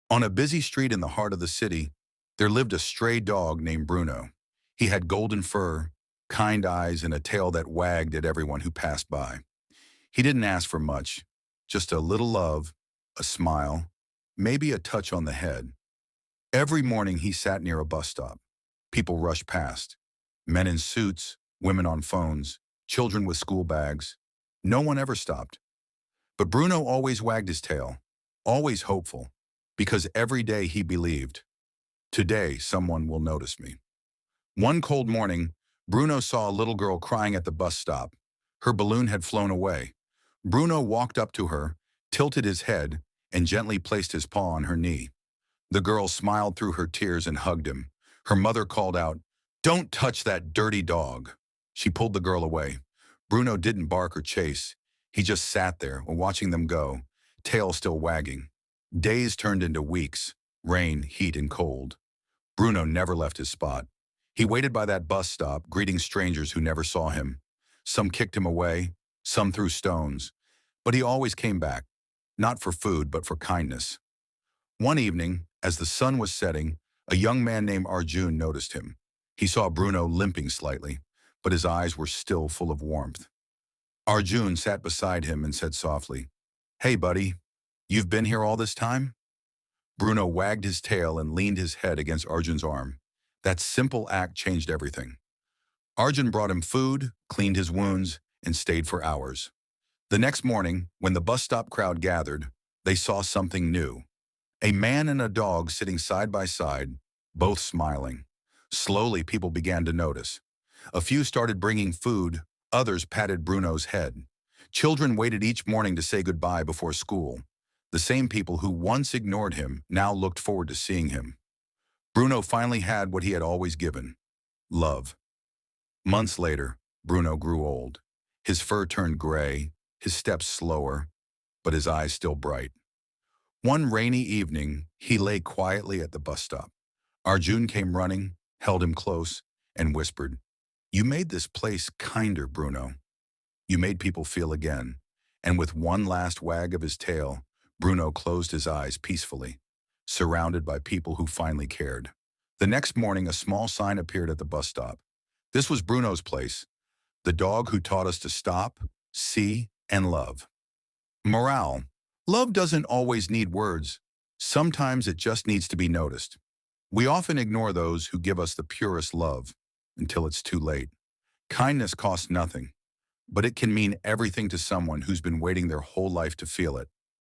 On a busy street in the heart of the city, there lived a stray dog named Bruno. He had golden fur, kind eyes, and a tail that wagged at everyone who passed by. He didn't ask for much, just a little love, a smile, maybe a touch on the head. Every morning he sat near a bus stop. People rushed past. Men in suits, women on phones, children with school bags. No one ever stopped. But Bruno always wagged his tail, always hopeful, because every day he believed, today someone will notice me. One cold morning, Bruno saw a little girl crying at the bus stop. Her balloon had flown away. Bruno walked up to her, tilted his head, and gently placed his paw on her knee. The girl smiled through her tears and hugged him. Her mother called out, "Don't touch that dirty dog." She pulled the girl away. Bruno didn't bark or chase. He just sat there, watching them go, tail still wagging. Days turned into weeks, rain, heat, and cold. Bruno never left his spot. He waited by that bus stop, greeting strangers who never saw him. Some kicked him away, some threw stones. But he always came back, not for food, but for kindness. One evening, as the sun was setting, a young man named Arjun noticed him. He saw Bruno limping slightly, but his eyes were still full of warmth. Arjun sat beside him and said softly, "Hey, buddy, you've been here all this time?" Bruno wagged his tail and leaned his head against Arjun's arm. That simple act changed everything. Arjun brought him food, cleaned his wounds, and stayed for hours. The next morning, when the bus stop crowd gathered, they saw something new. A man and a dog sitting side by side, both smiling. Slowly, people began to notice. A few started bringing food, others patted Bruno's head. Children waited each morning to say goodbye before school. The same people who once ignored him now looked forward to seeing him. Bruno finally had what he had always given: love. Months later, Bruno grew old. His fur turned gray, his steps slower, but his eyes still bright. One rainy evening, he lay quietly at the bus stop. Arjun came running, held him close, and whispered, "You made this place kinder, Bruno. You made people feel again." And with one last wag of his tail, Bruno closed his eyes peacefully, surrounded by people who finally cared. The next morning, a small sign appeared at the bus stop. This was Bruno's place, the dog who taught us to stop, see, and love. Morale: love doesn't always need words. Sometimes it just needs to be noticed. We often ignore those who give us the purest love until it's too late. Kindness costs nothing, but it can mean everything to someone who's been waiting their whole life to feel it.